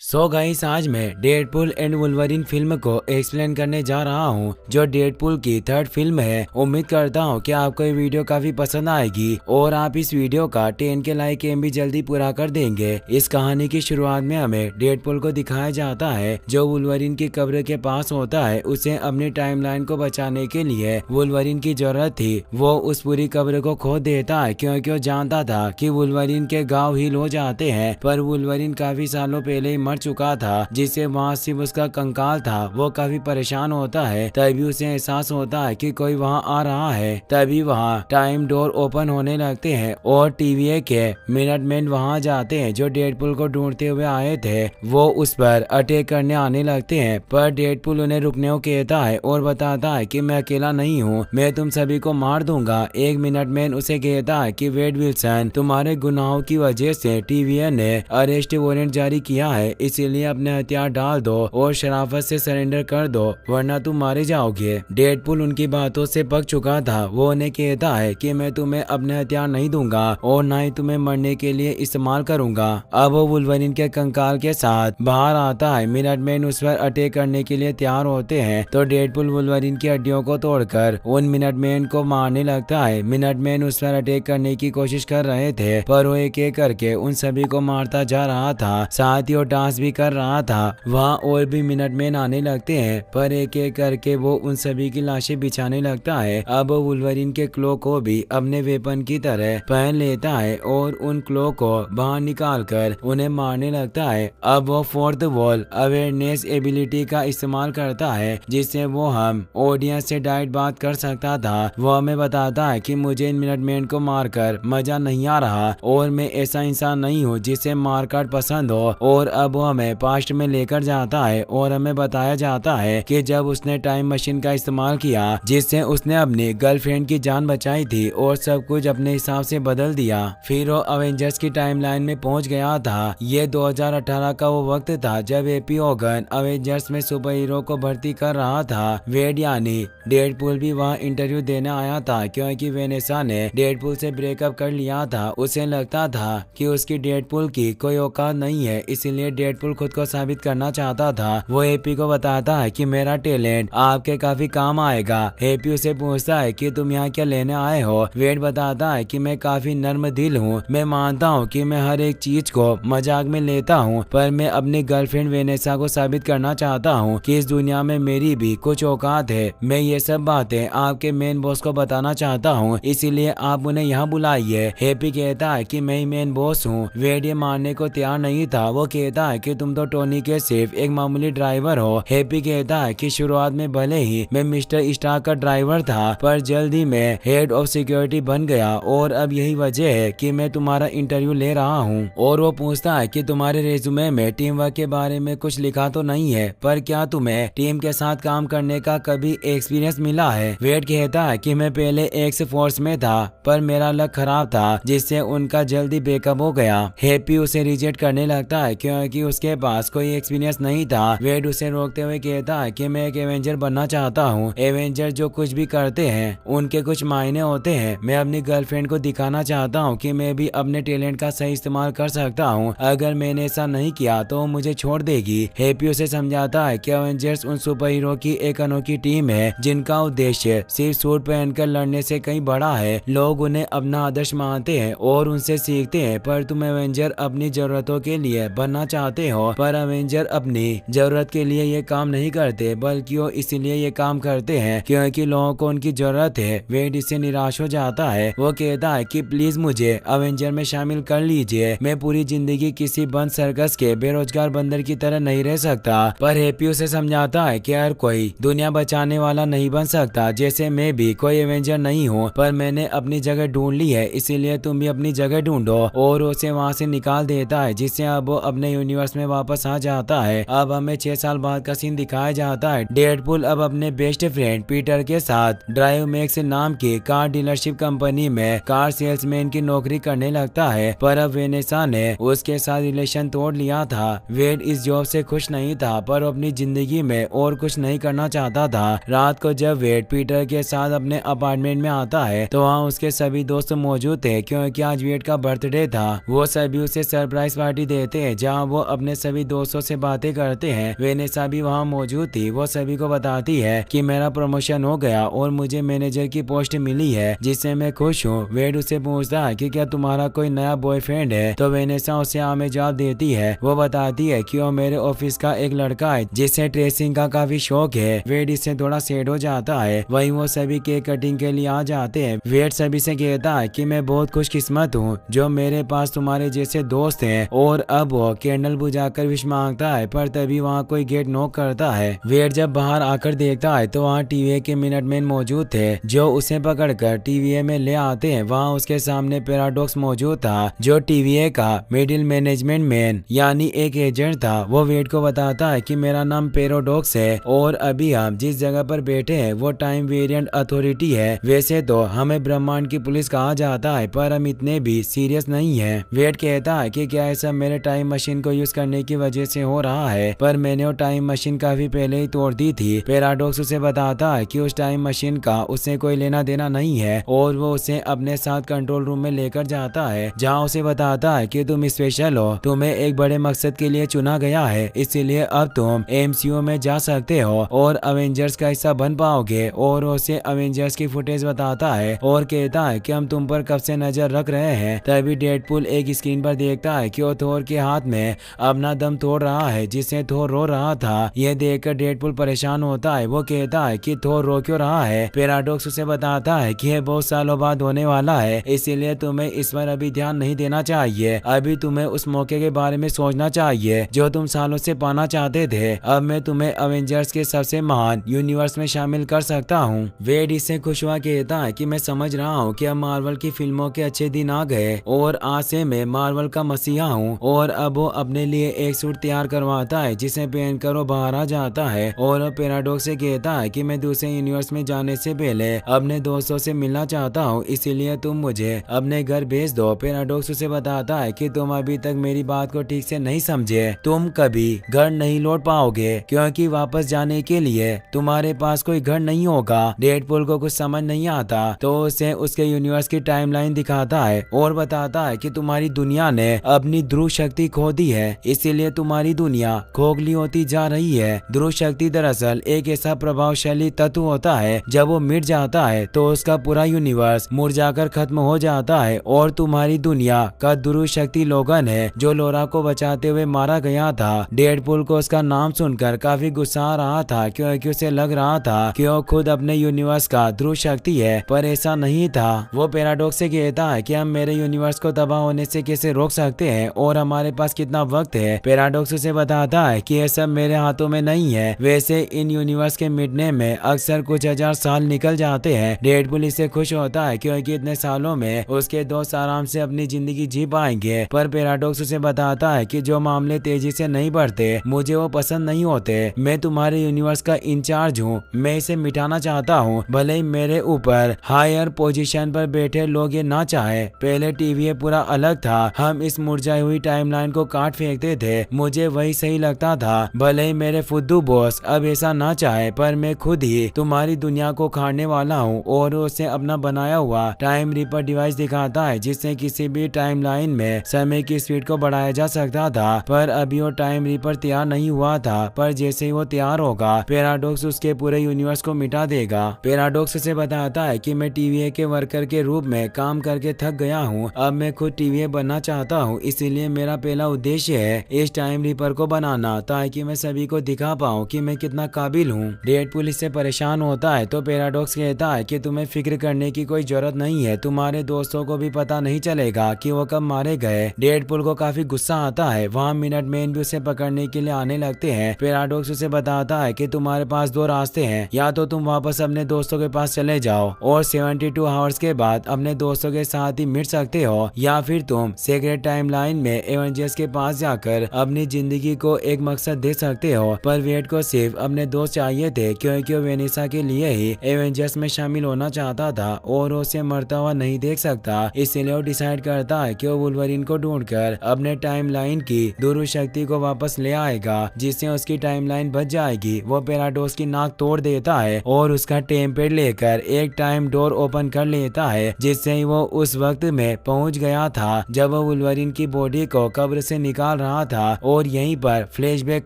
Guys, आज मैं Deadpool and Wolverine film को एक्सप्लेन करने जा रहा हूँ, जो डेडपूल की थर्ड फिल्म है। उम्मीद करता हूँ कि आपको ये वीडियो काफी पसंद आएगी और आप इस वीडियो का 10 के लाइक एम भी जल्दी पूरा कर देंगे। इस कहानी की शुरुआत में हमें डेडपूल को दिखाया जाता है, जो वुल्वरीन की कब्र के पास होता है। उसे अपनी टाइमलाइन को बचाने के लिए वुल्वरीन की जरूरत थी। वो उस पूरी कब्र को खोद देता है क्योंकि वो जानता था कि वुल्वरीन के घाव हील हो जाते हैं, पर वुल्वरीन काफी सालों पहले ही मर चुका था, जिससे वहाँ सिर्फ उसका कंकाल था। वो काफी परेशान होता है। तभी उसे एहसास होता है कि कोई वहाँ आ रहा है। तभी वहाँ टाइम डोर ओपन होने लगते हैं और टीवीए के मिनटमैन वहाँ जाते हैं, जो डेडपूल को ढूंढते हुए आए थे। वो उस पर अटैक करने आने लगते हैं, पर डेडपूल उन्हें रुकने को कहता है और बताता है कि मैं अकेला नहीं हूँ, मैं तुम सभी को मार दूंगा। एक मिनटमैन उसे कहता है कि वेड विल्सन, तुम्हारे गुनाहों की वजह से टीवीए ने अरेस्ट वारंट जारी किया है, इसीलिए अपने हथियार डाल दो और शराफत से सरेंडर कर दो, वरना तुम मारे जाओगे। डेडपूल उनकी बातों से पक चुका था। वो उन्हें कहता है कि मैं तुम्हें अपने हथियार नहीं दूंगा और न ही तुम्हें मरने के लिए इस्तेमाल करूंगा। अब वो वुल्वरीन के कंकाल के साथ बाहर आता है। मिनटमैन उस पर अटैक करने के लिए तैयार होते हैं, तो डेडपूल वुल्वरीन की हड्डियों को तोड़कर उन मिनटमैन को मारने लगता है। मिनटमैन उस पर अटैक करने की कोशिश कर रहे थे, पर वो एक एक करके उन सभी को मारता जा रहा था, साथ ही वो डांस भी कर रहा था। वहाँ और भी मिनटमैन आने लगते हैं, पर एक एक करके वो उन सभी की लाशें बिछाने लगता है। अब वो वुल्वरीन के क्लो को भी अपने वेपन की तरह पहन लेता है और उन क्लो को बाहर निकालकर उन्हें मारने लगता है। अब वो फोर्थ वॉल अवेयरनेस एबिलिटी का इस्तेमाल करता है, जिससे वो हम ऑडियंस से डायरेक्ट बात कर सकता था। वो हमें बताता है कि मुझे इन मिनटमैन को मारकर मजा नहीं आ रहा और मैं ऐसा इंसान नहीं हूँ जिसे मारकाट पसंद हो। और अब वो हमें पास्ट में लेकर जाता है और हमें बताया जाता है कि जब उसने टाइम मशीन का इस्तेमाल किया, जिससे उसने अपनी गर्लफ्रेंड की जान बचाई थी और सब कुछ अपने हिसाब से बदल दिया। फिर वो अवेंजर्स की टाइमलाइन में पहुंच गया था। ये 2018 का वो वक्त था जब एपी होगन अवेंजर्स में सुपर हीरो को भर्ती कर रहा था। वेड यानी डेडपूल भी वहाँ इंटरव्यू देने आया था, क्योंकि वेनेसा ने डेडपूल से ब्रेकअप कर लिया था। उसे लगता था कि उसकी डेडपूल की कोई औकात नहीं है, इसीलिए डेडपूल खुद को साबित करना चाहता था। वो एपी को बताता है कि मेरा टैलेंट आपके काफी काम आएगा। एपी उसे पूछता है कि तुम यहाँ क्या लेने आए हो। वेड बताता है कि मैं काफी नर्म दिल हूँ, मैं मानता हूँ कि मैं हर एक चीज को मजाक में लेता हूँ, पर मैं अपनी गर्लफ्रेंड वेनेसा को साबित करना चाहता हूँ कि इस दुनिया में मेरी भी कुछ औकात है। मैं ये सब बातें आपके मेन बॉस को बताना चाहता हूँ, इसीलिए आप उन्हें यहाँ बुलाइए। हैप्पी कहता है कि मैं ही मेन बॉस हूँ। वेड ये मानने को तैयार नहीं था। वो कहता है कि तुम तो टोनी के सिर्फ एक मामूली ड्राइवर हो। हैप्पी कहता है कि शुरुआत में भले ही मैं मिस्टर स्टार्क का ड्राइवर था, पर जल्दी मैं हेड ऑफ सिक्योरिटी बन गया और अब यही वजह है कि मैं तुम्हारा इंटरव्यू ले रहा हूँ। और वो पूछता है कि तुम्हारे रेज्यूमे में टीम वर्क के बारे में कुछ लिखा तो नहीं है, पर क्या तुम्हें टीम के साथ काम करने का कभी एक्सपीरियंस मिला है। वेड कहता है कि मैं पहले एक्स फोर्स में था, पर मेरा लक खराब था, जिससे उनका जल्दी ब्रेकअप हो गया। हैप्पी उसे रिजेक्ट करने लगता है क्योंकि उसके पास कोई एक्सपीरियंस नहीं था। वेड उसे रोकते हुए कहता है कि मैं एक एवेंजर बनना चाहता हूँ। एवेंजर जो कुछ भी करते हैं उनके कुछ मायने होते हैं। मैं अपनी गर्लफ्रेंड को दिखाना चाहता हूँ कि मैं भी अपने टैलेंट का सही इस्तेमाल कर सकता हूँ। अगर मैंने ऐसा नहीं किया तो वो मुझे छोड़ देगी। हैप्पी उसे समझाता है कि एवेंजर्स उन सुपर हीरो की एक अनोखी टीम है, जिनका उद्देश्य सिर्फ सूट पहनकर लड़ने से कहीं बड़ा है। लोग उन्हें अपना आदर्श मानते हैं और उनसे सीखते हैं, पर तुम एवेंजर अपनी जरूरतों के लिए बनना चाहते हो। पर एवेंजर अपनी जरूरत के लिए ये काम नहीं करते, बल्कि वो इसीलिए ये काम करते हैं क्योंकि लोगों को उनकी जरूरत है। वेड इससे निराश हो जाता है। वो कहता है कि प्लीज मुझे एवेंजर में शामिल कर लीजिए। मैं पूरी जिंदगी किसी बंद सर्कस के बेरोजगार बंदर की तरह नहीं रह सकता। पर हैप्पी उसे समझाता है कि हर कोई दुनिया बचाने वाला नहीं बन सकता। जैसे मैं भी कोई एवेंजर नहीं हूँ, पर मैंने अपनी जगह ढूंढ ली है, इसीलिए तुम भी अपनी जगह ढूंढो। और उसे वहाँ से निकाल देता है, जिससे अब वो अपने यूनिवर्स में वापस आ जाता है। अब हमें 6 साल बाद का सीन दिखाया जाता है। डेडपूल अब अपने बेस्ट फ्रेंड पीटर के साथ ड्राइव मैक्स नाम की कार डीलरशिप कंपनी में कार सेल्समैन की नौकरी करने लगता है, पर अब वेनेसा ने उसके साथ रिलेशन तोड़ लिया था। वेड इस जॉब से खुश नहीं था, पर अपनी जिंदगी में और कुछ नहीं करना चाहता था। रात को जब वेड पीटर के साथ अपने अपार्टमेंट में आता है, तो वहाँ उसके सभी दोस्त मौजूद थे, क्योंकि आज वेड का बर्थडे था। वो सभी उसे सरप्राइज पार्टी देते हैं, जहाँ वो अपने सभी दोस्तों से बातें करते हैं। वेनेसा भी वहाँ मौजूद थी। वो सभी को बताती है कि मेरा प्रमोशन हो गया और मुझे मैनेजर की पोस्ट मिली है, जिससे मैं खुश हूँ। वेड उससे पूछता है कि क्या तुम्हारा कोई नया बॉयफ्रेंड है, तो वेनेसा उसे हमें जवाब देती है। वो बताती है कि वो मेरे ऑफिस का एक लड़का है जिसे ट्रेसिंग का काफी शौक है। वेड इससे थोड़ा सैड हो जाता है। वहीं वो सभी केक कटिंग के लिए आ जाते हैं। वेड सभी से कहता है कि मैं बहुत खुशकिस्मत हूँ जो मेरे पास तुम्हारे जैसे दोस्त हैं, और अब वो कैंडल बुझाकर विश मांगता है, पर तभी वहाँ कोई गेट नॉक करता है। वेड जब बाहर आकर देखता है तो वहाँ टीवीए के मिनटमैन मौजूद थे, जो उसे पकड़कर टीवीए में ले आते हैं। वहाँ उसके सामने पैराडॉक्स मौजूद था, जो टीवीए का मिडिल मैनेजमेंट मैन यानी एक एजेंट था। वो वेड को बताता है कि मेरा नाम पैराडॉक्स है और अभी हम जिस जगह पर बैठे हैं वो टाइम वेरिएंट अथॉरिटी है। वैसे तो हमें ब्रह्मांड की पुलिस कहा जाता है, पर हम इतने भी सीरियस नहीं है। वेड कहता है कि क्या ऐसा मेरे टाइम मशीन को यूज करने की वजह से हो रहा है, पर मैंने वो टाइम मशीन काफी पहले ही तोड़ दी थी। पैराडॉक्स उसे बताता है कि उस टाइम मशीन का उससे कोई लेना देना नहीं है, और वो उसे अपने साथ कंट्रोल रूम में लेकर जाता है, जहाँ उसे बताता है कि तुम स्पेशल हो, तुम्हें एक बड़े मकसद के लिए चुना गया है, इसीलिए अब तुम एमसीयू में जा सकते हो और अवेंजर्स का हिस्सा बन पाओगे। और उसे अवेंजर्स की फुटेज बताता है और कहता है कि हम तुम पर कब से नजर रख रहे हैं। तभी डेडपूल एक स्क्रीन पर देखता है कि वो थोर के हाथ में अपना दम तोड़ रहा है, जिससे थोर रो रहा था। यह देखकर डेडपूल परेशान होता है। वो कहता है कि थोर रो क्यों रहा है। पैराडॉक्स उसे बताता है कि यह बहुत सालों बाद होने वाला है, इसीलिए तुम्हें इस पर अभी ध्यान नहीं देना चाहिए। अभी तुम्हें उस मौके के बारे में सोचना चाहिए जो तुम सालों से पाना चाहते थे। अब मैं तुम्हें अवेंजर्स के सबसे महान यूनिवर्स में शामिल कर सकता हूँ। वेड इससे खुश हुआ कहता है कि मैं समझ रहा हूँ कि अब मार्वल की फिल्मों के अच्छे दिन आ गए और आज से मैं मार्वल का मसीहा हूँ। और अब वो अपने लिए एक सूट तैयार करवाता है, जिसे पहनकर वो बाहर आ जाता है और पैराडॉक्स से कहता है कि मैं दूसरे यूनिवर्स में जाने से पहले अपने दोस्तों से मिलना चाहता हूँ, इसीलिए तुम मुझे अपने घर भेज दो। पैराडॉक्स उसे बताता है कि तुम अभी तक मेरी बात को ठीक से नहीं समझे। तुम कभी घर नहीं लौट पाओगे, क्योंकि वापस जाने के लिए तुम्हारे पास कोई घर नहीं होगा। डेडपूल को कुछ समझ नहीं आता, तो उसे उसके यूनिवर्स की टाइमलाइन दिखाता है और बताता है कि तुम्हारी दुनिया ने अपनी ध्रुव शक्ति खो दी है, इसीलिए तुम्हारी दुनिया खोखली होती जा रही है। ध्रुव शक्ति दरअसल एक ऐसा प्रभावशाली तत्व होता है, जब वो मिट जाता है तो उसका पूरा यूनिवर्स मुरझाकर खत्म हो जाता है। और तुम्हारी दुनिया का ध्रुव शक्ति लोगन है, जो लोरा को बचाते हुए मारा गया था। डेडपूल को उसका नाम सुनकर काफी गुस्सा आ रहा था, क्योंकि उसे लग रहा था कि वो खुद अपने यूनिवर्स का ध्रुव शक्ति है, पर ऐसा नहीं था। वो पैराडॉक्स से कहता है कि हम मेरे यूनिवर्स को तबाह होने से कैसे रोक सकते हैं और हमारे पास कितना वक्त है। पैराडॉक्स उसे बताता है कि यह सब मेरे हाथों में नहीं है। वैसे इन यूनिवर्स के मिटने में अक्सर कुछ हजार साल निकल जाते हैं। डेडपूल इससे खुश होता है क्योंकि इतने सालों में उसके दोस्त आराम से अपनी जिंदगी जी पाएंगे। पर पैराडॉक्स उसे बताता है कि जो मामले तेजी से नहीं बढ़ते मुझे वो पसंद नहीं होते। मैं तुम्हारे यूनिवर्स का इंचार्ज हूँ, मैं इसे मिटाना चाहता हूँ, भले ही मेरे ऊपर हायर पोजीशन पर बैठे लोग ये ना चाहे। पहले टीवी पूरा अलग था, हम इस मुरझाई हुई टाइमलाइन को काट फेंकते थे, मुझे वही सही लगता था। भले ही मेरे फुद्दू बॉस अब ऐसा ना चाहे, पर मैं खुद ही तुम्हारी दुनिया को खाने वाला हूँ। और उसे अपना बनाया हुआ टाइम रीपर डिवाइस दिखाता है, जिससे किसी भी टाइमलाइन में समय की स्पीड को बढ़ाया जा सकता था। पर अभी वो टाइम रीपर तैयार नहीं हुआ था, पर जैसे ही वो तैयार होगा पैराडॉक्स उसके पूरे यूनिवर्स को मिटा देगा। पैराडॉक्स से बताता है कि मैं टीवीए के वर्कर के रूप में काम करके थक गया हूँ, अब मैं खुद टीवीए बनना चाहता हूँ, इसीलिए मेरा पहला उद्देश्य है इस टाइम रीपर को बनाना, ताकि मैं सभी को दिखा पाऊँ कि मैं कितना काबिल हूँ। डेडपूल इससे परेशान होता है तो पैराडॉक्स कहता है कि तुम्हें फिक्र करने की कोई जरूरत नहीं है, तुम्हारे दोस्तों को भी पता नहीं चलेगा कि वो कब मारे गए। डेडपूल को काफी गुस्सा आता है। वहाँ मिनटमैन भी उसे पकड़ने के लिए आने लगते हैं। पैराडॉक्स उसे बताता है कि तुम्हारे पास दो रास्ते हैं, या तो तुम वापस अपने दोस्तों के पास चले जाओ और 72 आवर्स के बाद अपने दोस्तों के साथ ही मिट सकते हो, या फिर तुम सीक्रेट टाइमलाइन में एवेंजर्स के पास जाकर अपनी जिंदगी को एक मकसद दे सकते हो। पर वेड को सिर्फ अपने दोस्त चाहिए थे, क्योंकि वो वेनेसा के लिए ही एवेंजर्स में शामिल होना चाहता था और उसे मरता हुआ नहीं देख सकता। इसलिए वो डिसाइड करता है कि वो वुल्वरीन को ढूंढकर अपने टाइमलाइन की ध्रुव शक्ति को वापस ले आएगा, जिससे उसकी टाइमलाइन बच जाएगी। वो पैराडॉक्स की नाक तोड़ देता है और उसका टेम्पलेट लेकर एक टाइम डोर ओपन कर लेता है, जिससे वो उस वक्त में पहुंच गया था जब वो वुल्वरीन की बॉडी को कब्र से निकाल रहा था और यहीं पर फ्लैशबैक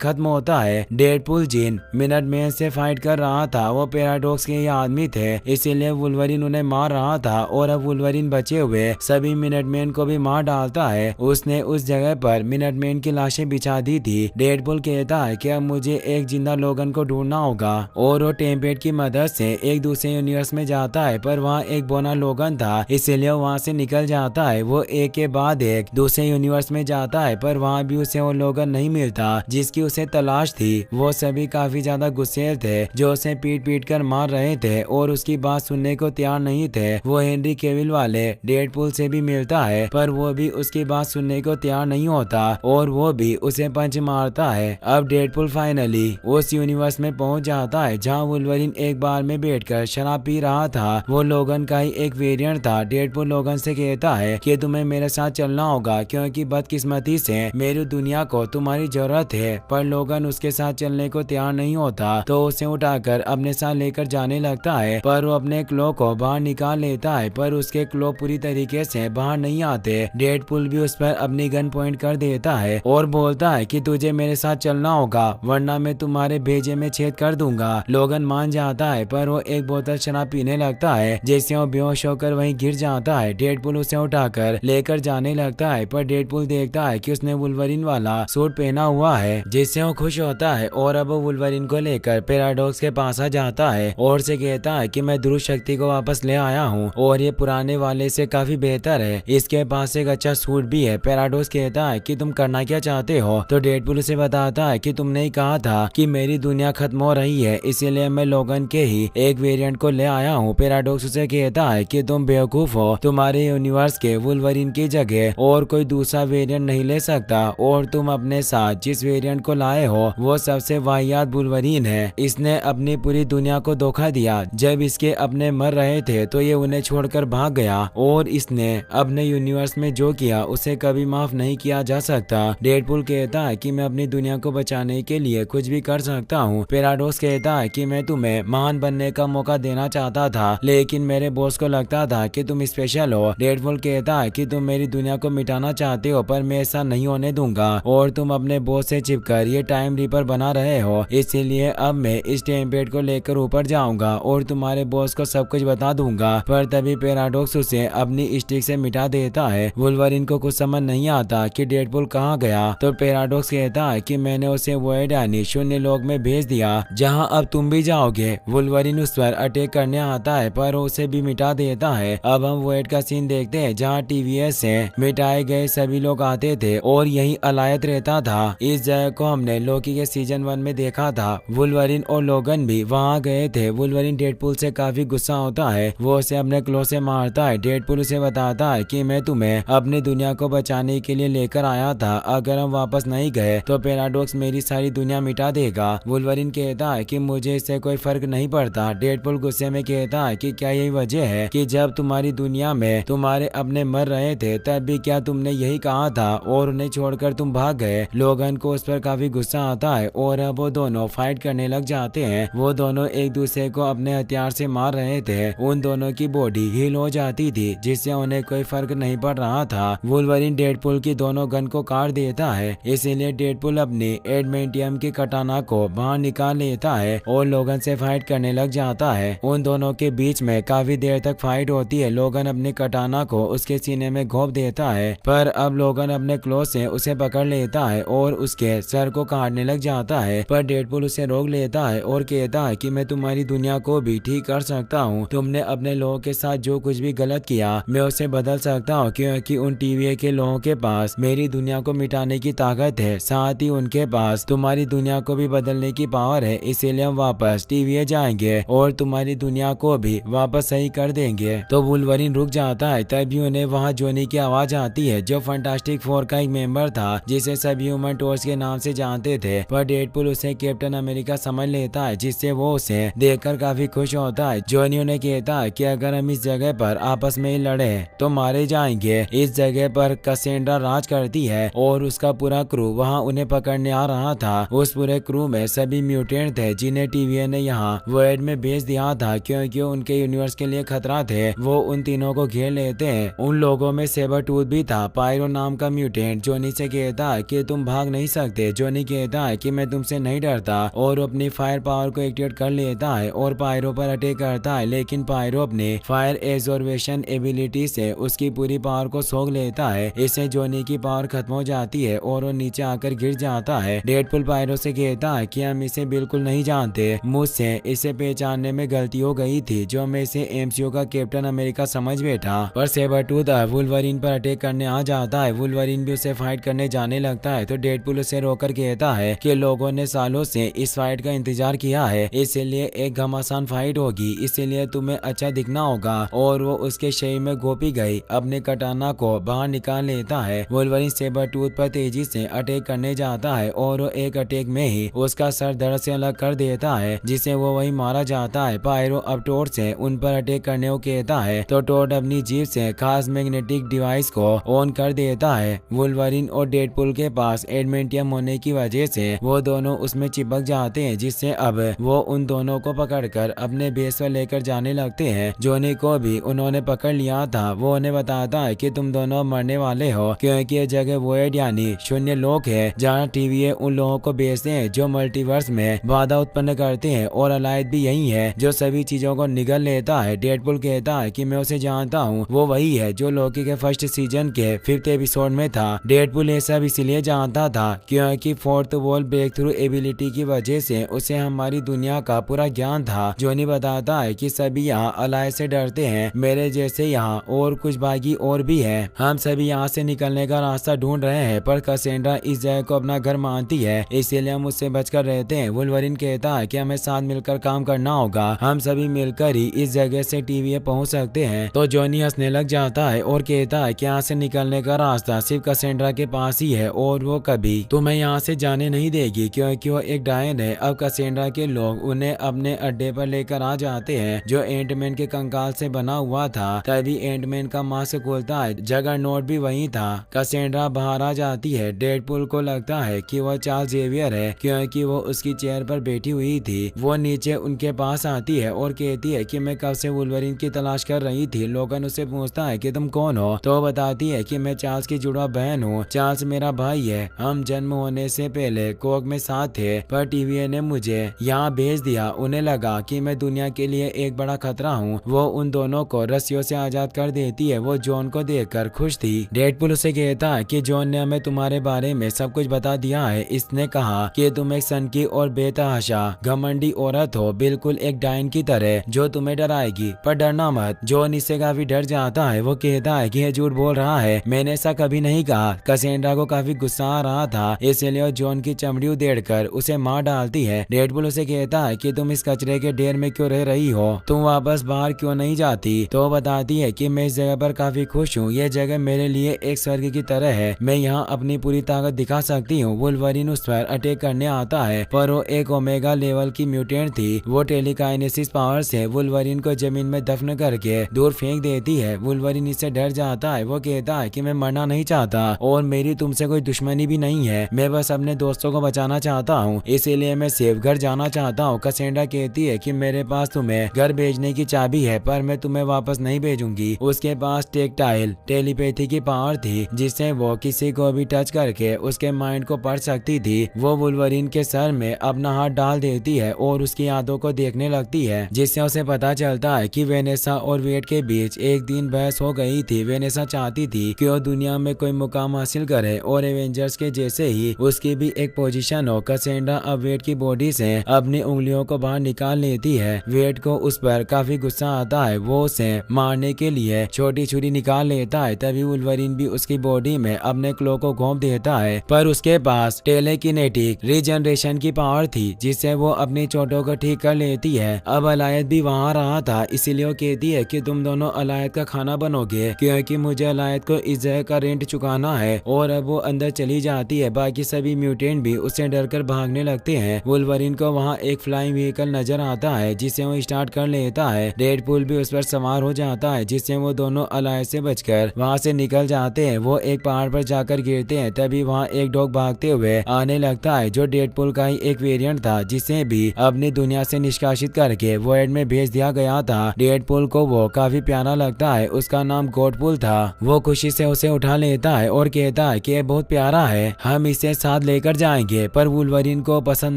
खत्म होता है। डेडपूल जिन मिनटमैन से फाइट कर रहा था वो पैराडॉक्स के ही आदमी थे, इसीलिए वुल्वरीन उन्हें मार रहा था और अब वुल्वरीन बचे हुए सभी मिनटमैन को भी मार डालता है। उसने उस जगह पर मिनटमैन की लाशें बिछा दी थी। डेडपूल कहता है कि अब मुझे एक जिंदा लोगन को ढूंढना होगा और वो टेम्पेट की मदद से एक दूसरे यूनिवर्स में जाता है, पर वहाँ एक बोना लोगन था इसलिए वहाँ से निकल जाता है। वो एक के बाद एक दूसरे यूनिवर्स में जाता है, पर वहाँ भी उसे वो लोगन नहीं मिलता जिसकी उसे तलाश थी। वो सभी काफी ज्यादा गुस्से थे जो उसे पीट पीट कर मार रहे थे और उसकी बात सुनने को तैयार नहीं थे। वो हेनरी केविल वाले डेडपूल से भी मिलता है, पर वो भी उसकी बात सुनने को तैयार नहीं होता और वो भी उसे पंच मारता है। अब डेडपूल फाइनली उस यूनिवर्स में पहुंच जाता है जहां वुल्वरीन एक बार में बैठकर शराब पी रहा था। वो लोगन का ही एक वेरिएंट था। डेडपूल लोगन से कहता है कि तुम्हें मेरे साथ चलना होगा क्योंकि बदकिस्मती से मेरी दुनिया को तुम्हारी जरूरत है, पर लोगन उसके साथ चलने को तैयार नहीं होता तो उसे उठाकर अपने साथ लेकर जाने लगता है, पर वो अपने क्लो को बाहर निकाल लेता है, पर उसके क्लो पूरी तरीके से बाहर नहीं आते। डेडपूल भी उस पर अपनी गन पॉइंट कर देता है और बोलता है कि तुझे मेरे साथ चलना होगा वरना मैं तुम्हारे भेजे में छेद कर दूंगा। लोगन मान जाता है, पर वो एक बोतल शराब पीने लगता है जिससे वो बेहोश होकर वहीं गिर जाता है। डेडपूल उसे उठाकर लेकर जाने लगता है, पर डेडपूल देखता है कि उसने वुल्वरीन वाला सूट पहना हुआ है जिससे वो खुश होता है और अब वो वुल्वरीन को लेकर पैराडॉक्स के पास आ जाता है और से कहता है कि मैं ध्रुव शक्ति को वापस ले आया हूँ और ये पुराने वाले से काफी बेहतर है, इसके पास एक अच्छा सूट भी है। पैराडॉक्स कहता है कि तुम करना क्या चाहते हो, तो डेडपूल उसे बताता है कि तुमने ही कहा था कि मेरी दुनिया खत्म हो रही है इसीलिए मैं लोगन के ही एक वेरिएंट को ले आया हूँ। पैराडॉक्स उसे कहता है कि तुम बेवकूफ हो, तुम्हारे यूनिवर्स के वुल्वरीन की जगह और कोई दूसरा वेरिएंट नहीं ले सकता और तुम अपने साथ जिस वेरिएंट को लाए हो वो सबसे वाहियात वुल्वरीन है। इसने अपनी पूरी दुनिया को धोखा दिया। जब इसके अपने मर रहे थे तो ये उन्हें छोड़कर भाग गया और इसने अपने यूनिवर्स में जो किया उसे कभी माफ नहीं किया जा सकता। डेडपूल कहता है कि मैं अपनी दुनिया को बचाने के लिए कुछ भी कर सकता हूँ। पैराडॉक्स कहता है कि मैं तुम्हें महान बनने का मौका देना चाहता था लेकिन मेरे बॉस को लगता था कि तुम स्पेशल हो। डेडपूल कहता है कि तुम मेरी दुनिया को मिटाना चाहते हो पर मैं ऐसा नहीं होने दूंगा और तुम अपने बॉस से चिपकर ये टाइम रीपर बना रहे हो, इसीलिए अब मैं इस टेम्पेट को लेकर ऊपर जाऊंगा और तुम्हारे बॉस को सब कुछ बता दूंगा। पर तभी पैराडॉक्स उसे अपनी स्टिक से मिटा देता है। वुल्वरीन को कुछ समझ नहीं आता कि डेडपूल कहाँ गया, तो पैराडॉक्स कहता है कि मैंने उसे वॉइड यानी शून्य लोक में भेज दिया जहां अब तुम भी जाओगे। वुल्वरीन उस पर अटैक करने आता है पर उसे भी मिटा देता है। अब हम वॉइड का सीन देखते हैं जहाँ टीवीएस से मिटाए गए सभी लोग आते थे और यही अलायत रहता था। इस जगह को हमने लोकी के सीजन 1 में देखा था। वुल्वरीन और लोगन भी वहाँ गए थे। वुल्वरीन डेडपूल से काफी गुस्सा होता है, वो उसे अपने क्लो से मारता है। डेडपूल उसे बताता है कि मैं तुम्हें अपनी दुनिया को बचाने के लिए लेकर आया था, अगर हम वापस नहीं गए तो पैराडॉक्स मेरी सारी दुनिया मिटा देगा। वुल्वरीन कहता है कि मुझे इससे कोई फर्क नहीं पड़ता। डेडपूल गुस्से में कहता है कि क्या यही वजह है कि जब तुम्हारी दुनिया में तुम्हारे अपने मर रहे थे तब भी क्या तुमने यही कहा था और उन्हें छोड़कर तुम भाग गए। लोगन को उस पर काफी गुस्सा आता है और अब वो दोनों फाइट करने लग जाते हैं। वो दोनों एक दूसरे को अपने हथियार से मार रहे थे। उन दोनों की बॉडी हील हो जाती थी जिससे उन्हें कोई फर्क नहीं पड़ रहा था। वुल्वरीन डेडपूल की दोनों गन को काट देता है, इसीलिए डेडपूल अपनी एडमेंटियम की कटाना को बाहर निकाल लेता है और लोगन से फाइट करने लग जाता है। उन दोनों के बीच में काफी देर तक फाइट होती है। लोगन अपनी कटाना को उसके सीने में घोंप देता है, पर अब लोगन अपने क्लो से उसे पकड़ लेता है और उसके सर को काटने लग जाता है, पर डेडपूल उसे रोक लेता है और कहता है कि मैं तुम्हारी दुनिया को भी ठीक कर सकता हूँ। तुमने अपने लोगों के साथ जो कुछ भी गलत किया मैं उसे बदल सकता हूँ क्योंकि उन टीवीए के लोगों के पास मेरी दुनिया को मिटाने की ताकत है, साथ ही उनके पास तुम्हारी दुनिया को भी बदलने की पावर है। इसीलिए हम वापस टीवीए जाएंगे और तुम्हारी दुनिया को भी वापस सही कर देंगे। तो वुल्वरीन रुक जाता है। तभी उन्हें वहाँ जोनी की आवाज आती है जो फैंटास्टिक फोर का एक मेंबर था जिसे सभी ह्यूमन टॉर्च के नाम से जानते थे, पर डेडपूल उसे कैप्टन अमेरिका समझ लेता है जिससे वो उसे देखकर काफी खुश होता है। जोनी उन्हें कहता है कि अगर हम इस जगह पर आपस में ही लड़े तो मारे जाएंगे। इस जगह पर कैसेंड्रा राज करती है और उसका पूरा क्रू वहाँ उन्हें पकड़ने आ रहा था। उस पूरे क्रू में सभी म्यूटेंट थे जिन्हें टीवीए ने यहाँ वॉइड में भेज दिया था क्योंकि उनके यूनिवर्स के लिए खतरा थे। वो उन तीनों को घेर लेते हैं। उन लोगों में सेबर टूथ भी था। पायरो नाम का म्यूटेंट जोनी से कहता है कि तुम भाग नहीं सकते। जॉनी कहता है कि मैं तुमसे नहीं डरता और अपनी फायर पावर को एक्टिवेट कर लेता है और पायरो पर अटैक करता है, लेकिन पायरो अपने फायर एब्जॉर्बेशन एबिलिटी से उसकी पूरी पावर को सोख लेता है। इससे जॉनी की पावर खत्म हो जाती है और वो नीचे आकर गिर जाता है। डेडपुल पायरो से कहता है कि हम इसे बिल्कुल नहीं जानते, मुझसे इसे पहचानने में गलती हो गई थी जो मैं इसे एमसीयू का कैप्टन अमेरिका समझ बैठा। पर सेबरटूथ वुल्वरीन पर अटैक करने आ जाता है। वुल्वरीन भी उसे फाइट करने जाने लगता है तो डेडपुल उसे रोकर कहता है कि लोगों ने सालों से इस फाइट का इंतजार किया है, इसलिए एक घमासान फाइट होगी, इसीलिए तुम्हें अच्छा दिखना होगा। और वो उसके शरीर में घोपी गई अपने कटाना को बाहर निकाल लेता है। वुल्वरीन सेबरटूथ पर तेजी से अटैक करने जाता है और वो एक अटैक में ही उसका सर धड़ से अलग कर देता है, जिसे वो वही मारा जाता है। पायरो अब टोड से उन पर अटैक करने को कहता है तो टोड अपनी जीभ से खास मैग्नेटिक डिवाइस को ऑन कर देता है। वुल्वरीन और डेडपुल के पास एडमेंटियम होने की वजह से वो दोनों उसमें चिपक जाते हैं, जिससे अब वो उन दोनों को पकड़कर अपने बेस पर लेकर जाने लगते हैं। जॉनी को भी उन्होंने पकड़ लिया था। वो उन्हें बताता है कि तुम दोनों मरने वाले हो, क्योंकि ये जगह वोइड यानी शून्य लोक है जहाँ टीवीए उन लोगों को बेचते हैं जो मल्टीवर्स में बाधा उत्पन्न करते हैं, और अलायद भी यही है जो सभी चीजों को निगल लेता है। डेडपुल कहता है कि मैं उसे जानता हूँ, वो वही है जो लोकी के फर्स्ट सीजन के 5th एपिसोड में था। डेडपुल ये सब इसलिए जानता था क्योंकि fourth wall break through ability की वजह से उसे हमारी दुनिया का पूरा ज्ञान था। जॉनी बताता है कि सभी यहाँ अलाय से डरते हैं, मेरे जैसे यहाँ और कुछ बागी और भी है। हम सभी यहाँ से निकलने का रास्ता ढूंढ रहे हैं, पर कैसेंड्रा इस जगह को अपना घर मानती है, इसीलिए हम उससे बचकर रहते हैं। वुल्वरीन कहता है कि हमें साथ मिलकर काम करना होगा, हम सभी मिलकर ही इस जगह से टीवीए पहुँच सकते हैं। तो जॉनी हंसने लग जाता है और कहता है कि यहाँ से निकलने का रास्ता सिर्फ कैसेंड्रा के पास ही है और वो कभी तुम्हें यहाँ से जाने नहीं देगी, क्योंकि वो एक डायन है। अब कैसेंड्रा के लोग उन्हें अपने अड्डे पर लेकर आ जाते हैं जो एंटमैन के कंकाल से बना हुआ था। तभी एंटमैन का मास्क खोलता है, जगरनॉट भी वही था। कैसेंड्रा बाहर आ जाती है। डेडपुल को लगता है कि वह चार्ल्स जेवियर है क्योंकि वो उसकी चेयर पर बैठी हुई थी। वो नीचे उनके पास आती है और कहती है कि मैं कब से वुल्वरीन की तलाश कर रही थी। लोगन उससे पूछता है कि तुम कौन हो, तो बताती है कि मैं चार्ल्स की जुड़वा बहन हूँ। चार्ल्स मेरा भाई है, हम जन्म होने से पहले कोक में साथ थे, पर टीवीए ने मुझे यहाँ भेज दिया। उन्हें लगा कि मैं दुनिया के लिए एक बड़ा खतरा हूँ। वो उन दोनों को रस्सियों से आजाद कर देती है। वो जॉन को देखकर खुश थी। डेडपुल उसे कहता है कि जॉन ने हमें तुम्हारे बारे में सब कुछ बता दिया है। इसने कहा कि तुम एक सनकी और बेतहाशा घमंडी औरत हो, बिल्कुल एक डायन की तरह जो तुम्हें डराएगी, पर डरना मत। जॉन इससे काफी डर जाता है। वो कहता है कि यह झूठ बोल रहा है, मैंने ऐसा कभी नहीं कहा। कैसेंड्रा को काफी गुस्सा आ रहा था, इसलिए जॉन की चमड़ी उधेड़कर उसे मार डालती है। डेडपुल उसे कहता है कि तुम इस कचरे के ढेर में क्यों रह रही हो, तुम वापस बाहर क्यों नहीं जाती। तो बताती है कि मैं इस जगह पर काफी खुश हूँ, यह जगह मेरे लिए एक स्वर्ग की तरह है, मैं यहाँ अपनी पूरी ताकत दिखा सकती हूँ। वुल्वरीन उस पर अटैक करने आता है, पर वो एक ओमेगा लेवल की म्यूटेंट थी। वो टेलीकाइनेसिस पावर से वुल्वरीन को जमीन में दफन करके दूर फेंक देती है। वुल्वरीन इससे डर जाता है। वो कहता है कि मैं मरना नहीं चाहता और मेरी तुमसे कोई दुश्मनी भी नहीं है, मैं बस अपने दोस्तों को बचाना चाहता हूँ, इसीलिए मैं सेफ घर जाना चाहता हूँ। कैसेंड्रा कहती है कि मेरे पास तुम्हें घर भेजने की चाबी है, पर मैं तुम्हें वापस नहीं भेजूंगी। उसके पास टेक्टाइल टेलीपैथी की पावर थी, जिससे वो किसी को भी टच करके उसके माइंड को पढ़ सकती थी। वो वुल्वरीन के सर में अपना हाथ डाल देती है और उसकी यादों को देखने लगती है, जिससे उसे पता चलता है कि वेनेसा और वेट के बीच एक दिन बहस हो गई थी। वेनेसा चाहती थी कि वो दुनिया में कोई मुकाम हासिल करे और एवेंजर्स के जैसे ही उसकी भी एक पोजीशन हो। कैसेंड्रा अब वेट की बॉडी से अपनी उंगलियों को बाहर निकाल लेती है। वेट को उस पर काफी गुस्सा आता है। वो उसे मारने के लिए छोटी छुरी निकाल लेता है। तभी वुल्वरीन भी उसकी बॉडी में अपने क्लो को घोंप देता है, पर उसके पास टेलेकिनेटिक रीजनरेशन की पावर थी, जिससे वो अपनी चोटों को ठीक कर लेती है। अब अलायद भी वहाँ रहा था, इसीलिए वो कहती है कि तुम दोनों अलायद का खाना बनोगे, क्योंकि मुझे अलायद को इस जगह का रेंट चुकाना है। और अब वो अंदर चली जाती है। बाकी सभी म्यूटेंट भी उससे डरकर भागने लगते हैं। वुल्वरीन को वहाँ एक फ्लाइंग व्हीकल नजर आता है, जिसे वो स्टार्ट कर लेता है। डेडपुल भी उस पर सवार हो जाता है, जिससे वो दोनों अलायद से बचकर वहाँ से निकल जाते हैं। वो एक पहाड़ पर जाकर गिरते हैं। तभी वहाँ एक डॉग भागते हुए आने लगता है, जो डेडपुल का ही एक वेरिएंट था, जिसे भी अपनी दुनिया से निष्कासित करके वॉइड में भेज दिया गया था। डेडपुल को वो काफी प्यारा लगता है। उसका नाम गॉडपुल था। वो खुशी से उसे उठा लेता है और कहता कहता है कि ये बहुत प्यारा है, हम इसे साथ लेकर जाएंगे, पर वुल्वरीन को पसंद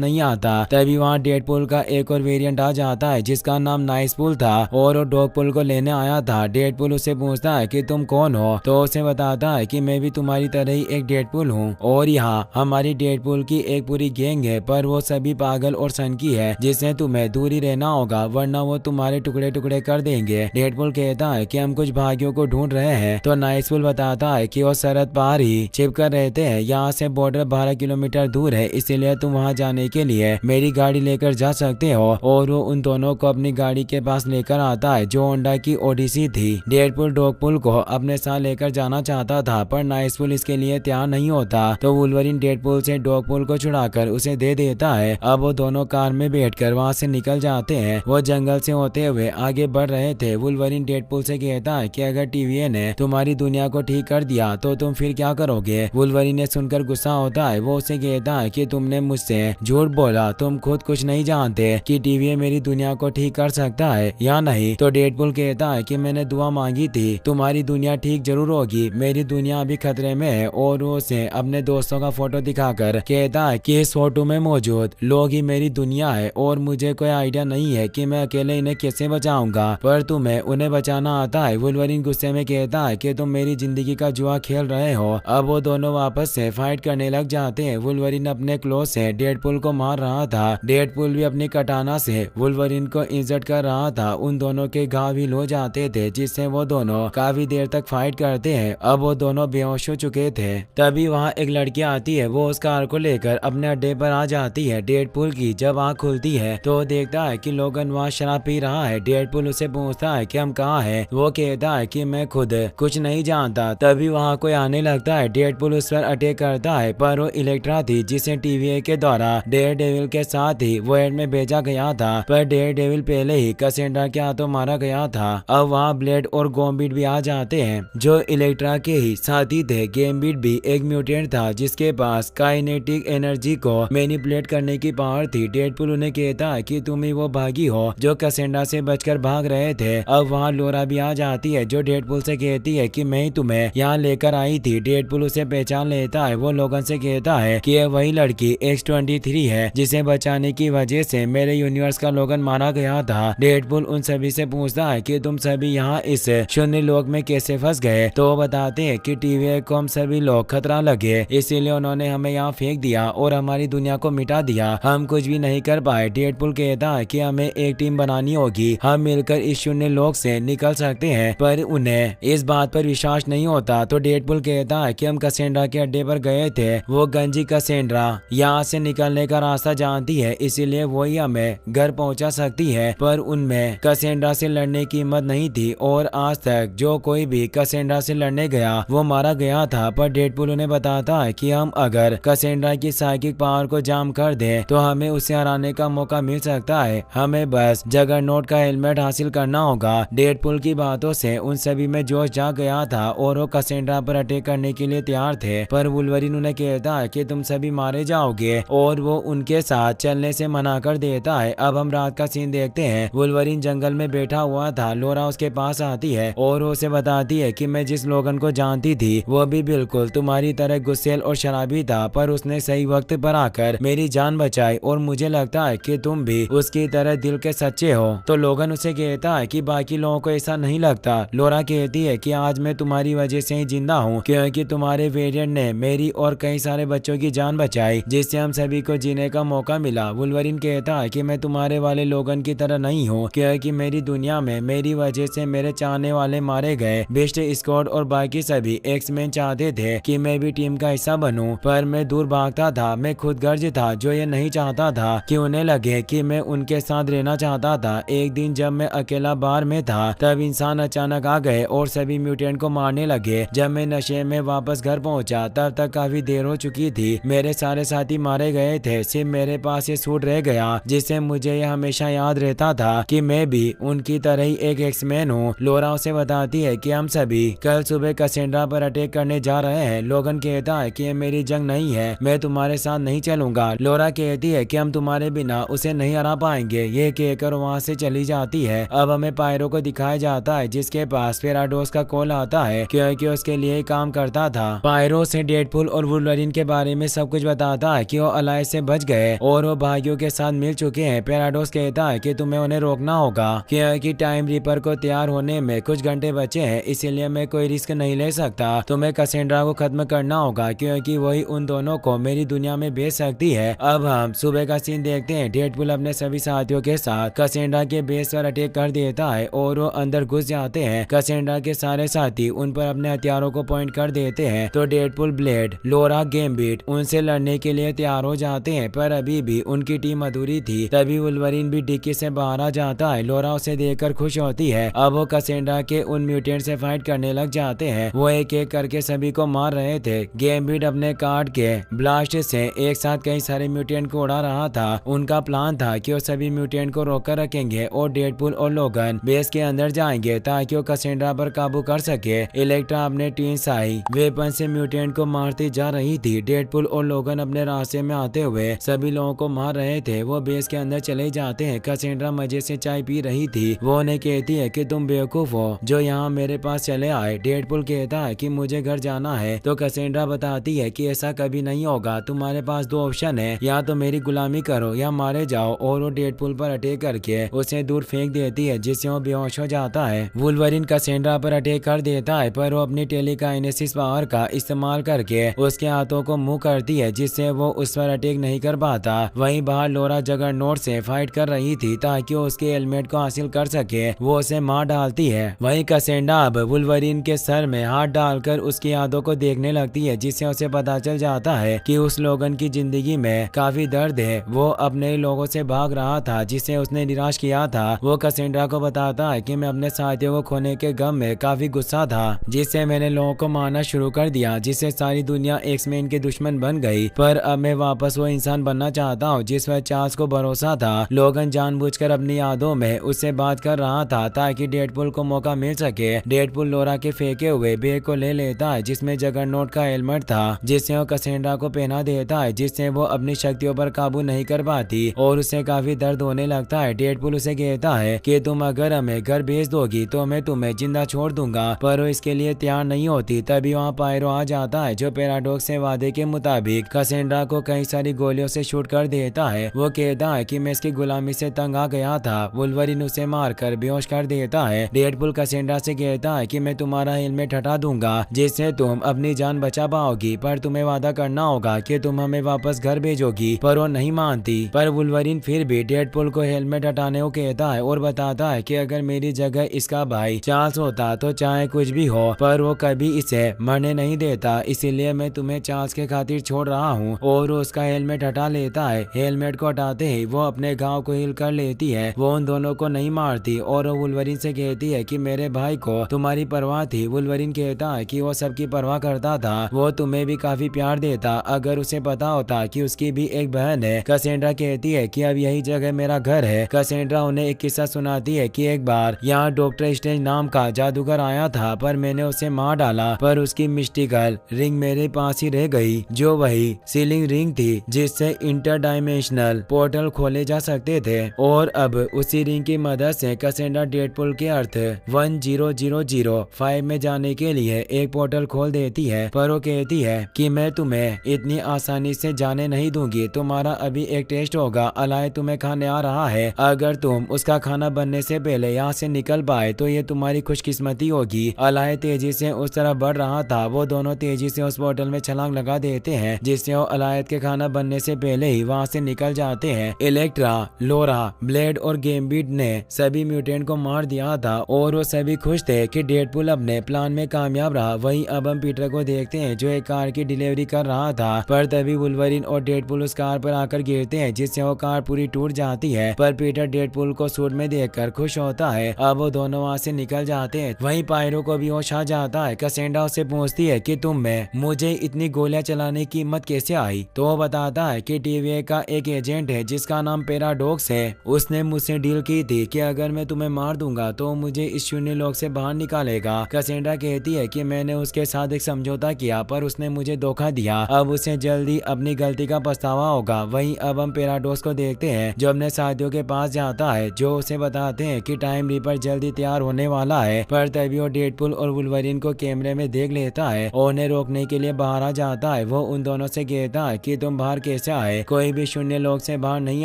नहीं आता। तभी वहाँ डेडपूल का एक और वेरिएंट आ जाता है जिसका नाम नाइसपूल था और वो डॉगपूल को लेने आया था। डेडपूल उससे पूछता है कि तुम कौन हो, तो उसे बताता है कि मैं भी तुम्हारी तरह ही एक डेडपूल हूँ और यहाँ हमारी डेडपूल की एक पूरी गैंग है, पर वो सभी पागल और सनकी है जिससे तुम्हें दूरी रहना होगा वरना वो तुम्हारे टुकड़े टुकड़े कर देंगे। डेडपूल कहता है कि हम कुछ भाइयों को ढूंढ रहे हैं, तो नाइसपूल बताता है कि वो सरहद पार ही छिप कर रहते हैं, यहाँ से बॉर्डर 12 किलोमीटर दूर है, इसीलिए तुम वहाँ जाने के लिए मेरी गाड़ी लेकर जा सकते हो। और वो उन दोनों को अपनी गाड़ी के पास लेकर आता है जो होंडा की ओडिसी थी। डेडपूल डॉगपूल को अपने साथ लेकर जाना चाहता था पर नाइसपूल इसके लिए तैयार नहीं होता, तो वुल्वरीन डेडपूल से डॉगपूल को छुड़ाकर उसे दे देता है। अब वो दोनों कार में बैठकर वहाँ से निकल जाते हैं। वो जंगल से होते हुए आगे बढ़ रहे थे। वुल्वरीन डेडपूल से कहता है कि अगर टीवीए ने तुम्हारी दुनिया को ठीक कर दिया तो तुम फिर क्या करोगे। वुल्वरीन ने सुनकर गुस्सा होता है। वो उसे कहता है कि तुमने मुझसे झूठ बोला, तुम खुद कुछ नहीं जानते कि टीवीए मेरी दुनिया को ठीक कर सकता है या नहीं। तो डेडपूल कहता है कि मैंने दुआ मांगी थी, तुम्हारी दुनिया ठीक जरूर होगी, मेरी दुनिया अभी खतरे में है। और वो उसे अपने दोस्तों का फोटो दिखाकर कहता है कि इस फोटो में मौजूद लोग ही मेरी दुनिया है और मुझे कोई आइडिया नहीं है कि मैं अकेले इन्हें कैसे बचाऊंगा, पर तुम्हें उन्हें बचाना आता है। वुल्वरीन गुस्से में कहता है कि तुम मेरी जिंदगी का जुआ खेल रहे हो। अब वो दोनों वापस से फाइट करने लग जाते हैं। वुल्वरीन अपने क्लोज से डेडपूल को मार रहा था, डेडपूल भी अपनी कटाना से वुल्वरीन को इंजर्ड कर रहा था। उन दोनों के घाव भी हो जाते थे जिससे वो दोनों काफी देर तक फाइट करते हैं। अब वो दोनों बेहोश हो चुके थे। तभी वहाँ एक लड़की आती है, वो उस कार को लेकर अपने अड्डे पर आ जाती है। डेडपूल की जब आँख खुलती है तो देखता है कि लोगन वहाँ शराब पी रहा है। डेडपूल उसे पूछता है कि हम कहाँ हैं। वो कहता है कि मैं खुद कुछ नहीं जानता। तभी वहाँ कोई आने लगता है। डेडपूल उस पर अटैक करता है पर वो इलेक्ट्रा थी जिसे टीवीए के द्वारा डेयरडेविल के साथ ही वॉयड में भेजा गया था, पर डेयरडेविल पहले ही कैसेंड्रा के हाथों मारा गया था। अब वहाँ ब्लेड और गॉम्बिट भी आ जाते हैं जो इलेक्ट्रा के ही साथी थे। गैम्बिट भी एक म्यूटेंट था जिसके पास काइनेटिक एनर्जी को मैनिपुलेट करने की पावर थी। डेडपूल उन्हें कहता है कि तुम ही वो भागी हो जो कैसेंड्रा से बचकर भाग रहे थे। अब वहाँ लोरा भी आ जाती है जो डेडपूल से कहती है कि मैं ही तुम्हें यहाँ लेकर आई थी। डेडपूल उसे पहचान लेता है। वो लोगन से कहता है कि यह वही लड़की X-23 है जिसे बचाने की वजह से मेरे यूनिवर्स का लोगन मारा गया था। डेडपूल उन सभी से पूछता है कि तुम सभी यहाँ इस शून्य लोक में कैसे फंस गए, तो वो बताते हैं कि टीवीए को हम सभी लोग खतरा लगे इसीलिए उन्होंने हमें यहाँ फेंक दिया और हमारी दुनिया को मिटा दिया, हम कुछ भी नहीं कर पाए। डेडपूल कहता है कि हमें एक टीम बनानी होगी, हम मिलकर इस शून्य लोक से निकल सकते हैं, पर उन्हें इस बात पर विश्वास नहीं होता। तो डेडपूल कहता है कि हम कैसेंड्रा के अड्डे पर गए थे, वो गंजी कैसेंड्रा यहाँ से निकलने का रास्ता जानती है इसीलिए वही हमें घर पहुँचा सकती है, पर उनमें कैसेंड्रा से लड़ने की हिम्मत नहीं थी और आज तक जो कोई भी कैसेंड्रा से लड़ने गया वो मारा गया था। पर डेडपूल उन्हें बताता है कि हम अगर कैसेंड्रा की साइकिक पावर को जाम कर दें तो हमें उसे हराने का मौका मिल सकता है, हमें बस जगरनॉट का हेलमेट हासिल करना होगा। डेडपूल की बातों से उन सभी में जोश जाग गया था और वो कैसेंड्रा पर अटैक करने के लिए तैयार थे, पर वुल्वरीन उन्हें कहता है कि तुम सभी मारे जाओगे और वो उनके साथ चलने से मना कर देता है। अब हम रात का सीन देखते हैं। वुल्वरीन जंगल में बैठा हुआ था। लोरा उसके पास आती है और उसे बताती है कि मैं जिस लोगन को जानती थी वो भी बिल्कुल तुम्हारी तरह गुस्सेल और शराबी था, पर उसने सही वक्त पर आकर मेरी जान बचाई और मुझे लगता है कि तुम भी उसकी तरह दिल के सच्चे हो। तो लोगन उसे कहता है कि बाकी लोगों को ऐसा नहीं लगता। लोरा कहती है कि आज मैं तुम्हारी वजह से ही जिंदा हूँ क्योंकि तुम्हारे वेरिएंट ने मेरी और कई सारे बच्चों की जान बचाई जिससे हम सभी को जीने का मौका मिला। वुल्वरीन कहता है कि मैं तुम्हारे वाले लोगन की तरह नहीं हूँ क्योंकि मेरी दुनिया में मेरी वजह से मेरे चाहने वाले मारे गए। बेस्ट स्क्वाड और बाकी सभी एक्समैन चाहते थे कि मैं भी टीम का हिस्सा बनूं, पर मैं दूर भागता था। मैं खुद गर्ज था जो ये नहीं चाहता था कि उन्हें लगे कि मैं उनके साथ रहना चाहता था। एक दिन जब मैं अकेला बार में था तब इंसान अचानक आ गए और सभी म्यूटेंट को मारने लगे। जब मैं नशे में वापस घर पहुंचा तब तक काफी देर हो चुकी थी। मेरे सारे साथी मारे गए थे, सिर्फ मेरे पास ये सूट रह गया जिससे मुझे यह हमेशा याद रहता था कि मैं भी उनकी तरह ही एक एक्समैन हूँ। लोरा उसे बताती है कि हम सभी कल सुबह कैसेंड्रा पर अटैक करने जा रहे हैं। लोगन कहता है कि ये मेरी जंग नहीं है, मैं तुम्हारे साथ नहीं चलूंगा। लोरा कहती है कि हम तुम्हारे बिना उसे नहीं हरा पाएंगे। ये कहकर वहाँ से चली जाती है। अब हमें पायरो को दिखाया जाता है जिसके पास फेराडोस का कॉल आता है क्योंकि उसके लिए काम करता था। था। पायरो से डेडपूल और वुल्वरीन के बारे में सब कुछ बताता है कि वो अलाइस से बच गए और वो भाइयों के साथ मिल चुके हैं। पैराडॉक्स कहता है कि तुम्हें उन्हें रोकना होगा क्योंकि टाइम रीपर को तैयार होने में कुछ घंटे बचे हैं, इसीलिए मैं कोई रिस्क नहीं ले सकता। तुम्हें कैसेंड्रा को खत्म करना होगा क्योंकि वही उन दोनों को मेरी दुनिया में भेज सकती है। अब हम सुबह का सीन देखते हैं। डेडपूल अपने सभी साथियों के साथ कैसेंड्रा के बेस पर अटैक कर देता है और वो अंदर घुस जाते हैं। कैसेंड्रा के सारे साथी उन पर अपने हथियारों को पॉइंट कर देते हैं तो डेडपूल, ब्लेड, लोरा, गैम्बिट उनसे लड़ने के लिए तैयार हो जाते हैं, पर अभी भी उनकी टीम अधूरी थी। तभी वुल्वरीन भी डिक्की से बाहर आ जाता है। लोरा उसे देखकर खुश होती है। अब वो कैसेंड्रा के उन म्यूटेंट से फाइट करने लग जाते हैं। वो एक एक करके सभी को मार रहे थे। गैम्बिट अपने कार्ड के ब्लास्ट से एक साथ कई सारे म्यूटेंट को उड़ा रहा था। उनका प्लान था कि वो सभी म्यूटेंट को रोक कर रखेंगे और डेडपूल और लोगन बेस के अंदर जाएंगे ताकि वो कैसेंड्रा पर काबू कर सके। इलेक्ट्रा अपने ट्विन साई वेपन से म्यूटेंट को मारती जा रही थी। डेडपूल और लोगन अपने रास्ते में आते हुए सभी लोगों को मार रहे थे। वो बेस के अंदर चले जाते हैं। कैसेंड्रा मजे से चाय पी रही थी। वो उन्हें कहती है कि तुम बेवकूफ हो जो यहाँ मेरे पास चले आए। डेडपूल कहता है कि मुझे घर जाना है तो कैसेंड्रा बताती है कि ऐसा कभी नहीं होगा, तुम्हारे पास दो ऑप्शन है, या तो मेरी गुलामी करो या मारे जाओ। और वो डेडपूल पर अटैक करके उसे दूर फेंक देती है जिससे वो बेहोश हो जाता है। वुल्वरीन कैसेंड्रा पर अटैक कर देता है पर वो अपनी टेलीकाइनेसिस पावर का इस्तेमाल करके उसके हाथों को मुंह करती है जिससे वो उस पर अटैक नहीं कर पाता। वहीं बाहर लोरा जगरनॉट से फाइट कर रही थी ताकि वो उसके हेलमेट को हासिल कर सके। वो उसे मार डालती है। वहीं कैसेंड्रा अब वुल्वरीन के सर में हाथ डालकर उसकी यादों को देखने लगती है जिससे उसे पता चल जाता है कि उस लोगन की जिंदगी में काफी दर्द है। वो अपने लोगों से भाग रहा था जिसे उसने निराश किया था। वो कैसेंड्रा को बताता है कि मैं अपने साथियों को खोने के गम में काफी गुस्सा था जिससे मैंने लोगों को मारना शुरू कर दिया जिससे सारी दुनिया एक्स-मैन के दुश्मन बन गई। पर अब मैं वापस वो इंसान बनना चाहता हूँ जिस पर चार्ल्स को भरोसा था। लोगन जानबूझकर अपनी यादों में उससे बात कर रहा था ताकि डेडपूल को मौका मिल सके। डेडपूल लोरा के फेंके हुए बैग को ले लेता है जिसमें जगरनॉट का हेलमेट था जिससे वो कैसेंड्रा को पहना देता है जिससे वो अपनी शक्तियों पर काबू नहीं कर पाती और उसे काफी दर्द होने लगता है। डेडपूल उसे कहता है कि तुम अगर हमें घर भेज दोगी तो मैं तुम्हें जिंदा छोड़ दूंगा, पर वो इसके लिए तैयार नहीं होती। तभी वहाँ पायरो आ जाता है जो पैराडॉक्स से वादे के मुताबिक कैसेंड्रा को कई सारी गोलियों से शूट कर देता है। वो कहता है कि मैं इसकी गुलामी से तंग आ गया था। वुल्वरीन उसे मारकर बेहोश कर देता है। डेडपूल कैसेंड्रा से कहता है कि मैं तुम्हारा हेलमेट हटा दूंगा जिससे तुम अपनी जान बचा पाओगी, पर तुम्हें वादा करना होगा कि तुम हमें वापस घर भेजोगी। पर वो नहीं मानती। पर वुल्वरीन फिर भी डेडपूल को हेलमेट हटाने को कहता है और बताता है कि अगर मेरी जगह इसका भाई चार्ल्स होता तो चाहे कुछ भी हो पर वो कभी इसे मरने नहीं देता, इसीलिए मैं तुम्हें चार्ल्स के खातिर छोड़ रहा हूँ। और वो उसका हेलमेट हटा लेता है। हेलमेट को हटाते ही वो अपने घाव को हील कर लेती है। वो उन दोनों को नहीं मारती और वो वुल्वरीन से कहती है कि मेरे भाई को तुम्हारी परवाह थी। वुल्वरीन कहता है कि वो सबकी परवाह करता था, वो तुम्हें भी काफी प्यार देता अगर उसे पता होता कि उसकी भी एक बहन है। कैसेंड्रा कहती है कि अब यही जगह मेरा घर है। कैसेंड्रा उन्हें एक किस्सा सुनाती है कि एक बार यहाँ डॉक्टर स्ट्रेंज नाम का जादूगर आया था पर मैंने उसे मार डाला, पर उसकी मिस्टिकल रिंग मेरे पास ही रह गई जो वही सीलिंग रिंग थी जिससे इंटरडायमेंशनल पोर्टल खोले जा सकते थे। और अब उसी रिंग की मदद से कैसेंड्रा डेडपूल के अर्थ 10005 में जाने के लिए एक पोर्टल खोल देती है। पर वो कहती है कि मैं तुम्हें इतनी आसानी से जाने नहीं दूंगी, तुम्हारा अभी एक टेस्ट होगा। अलाय तुम्हें खाने आ रहा है, अगर तुम उसका खाना बनने से पहले यहाँ से निकल पाए तो ये तुम्हारी खुशकिस्मती होगी। अलाय तेजी से उस तरफ बढ़ रहा था। वो दोनों तेजी से उस पोर्टल में छलांग लगा देते हैं जिससे वो अलायत के खाना बनने से पहले ही वहाँ से निकल जाते हैं। इलेक्ट्रा, लोरा, ब्लेड और गैम्बिट ने सभी म्यूटेंट को मार दिया था और वो सभी खुश थे कि डेडपूल अपने प्लान में कामयाब रहा। वहीं अब हम पीटर को देखते हैं जो एक कार की डिलीवरी कर रहा था, पर तभी वुल्वरीन और डेडपूल उस कार पर आकर गिरते हैं जिससे वो कार पूरी टूट जाती है। पर पीटर डेडपूल को सूट में देखकर खुश होता है। अब वो दोनों वहाँ से निकल जाते हैं। वहीं पायरो को भी होश आ जाता है। कैसेंड्रा उससे पूछती है कि तुम में मुझे इतनी गोलियां चलाने की हिम्मत कैसे आई? तो वो बताता है कि टीवीए का एक एजेंट है जिसका नाम पैराडॉक्स है, उसने मुझसे डील की थी कि अगर मैं तुम्हें मार दूंगा तो मुझे इस शून्य लोक से बाहर निकालेगा। कैसेंड्रा कहती है कि मैंने उसके साथ एक समझौता किया पर उसने मुझे धोखा दिया, अब उसे जल्दी अपनी गलती का पछतावा होगा। वहीं अब हम पैराडॉक्स को देखते हैं जो अपने साथियों के पास जाता है जो उसे बताते हैं कि टाइम रीपर जल्दी तैयार होने वाला है। पर तभी वो डेडपूल और वुल्वरीन को कैमरे में देख लेता है और उन्हें रोकने के लिए बाहर आ जाता है। वो उन दोनों से कहता है कि तुम बाहर कैसे आए, कोई भी शून्य लोक से बाहर नहीं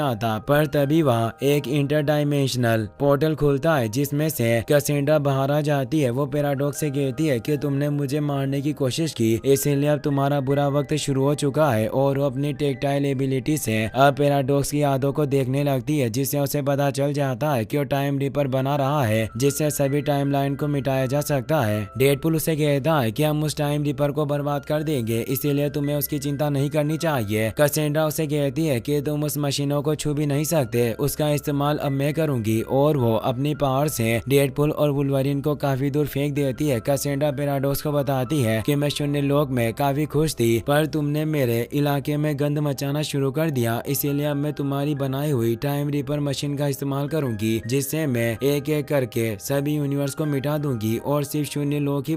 आता। पर तभी वहाँ एक इंटरडायमेंशनल पोर्टल खुलता है जिसमें से कैसेंड्रा बाहर आ जाती है। वो पैराडॉक्स से कहती है कि तुमने मुझे मारने की कोशिश की, इसीलिए अब तुम्हारा बुरा वक्त शुरू हो चुका है। और वो अपनी टेक्टाइल एबिलिटी से अब पैराडॉक्स की यादों को देखने लगती है, जिससे उसे पता चल जाता है कि वो टाइम रिपर बना रहा है जिससे सभी टाइमलाइन को मिटाया जा सकता है। डेडपूल उसे कहता है कि हम उस टाइम रिपर को बर्बाद कर देंगे, इसीलिए तुम्हें उसकी चिंता नहीं करनी चाहिए। कैसेंड्रा उसे कहती है कि तुम उस मशीनों को छू भी नहीं सकते, उसका इस्तेमाल अब मैं करूंगी। और वो अपनी पावर से डेडपूल और वुल्वरीन को काफी दूर फेंक देती है। कैसेंड्रा पैराडॉक्स को बताती है कि मैं शून्य लोक में काफी खुश थी, पर तुमने मेरे इलाके में गंद मचाना शुरू कर दिया, इसीलिए अब मैं तुम्हारी बनाई हुई टाइम रिपर मशीन का इस्तेमाल करूंगी, जिससे मैं एक एक करके सभी यूनिवर्स को मिटा दूंगी और सिर्फ शून्य लोक ही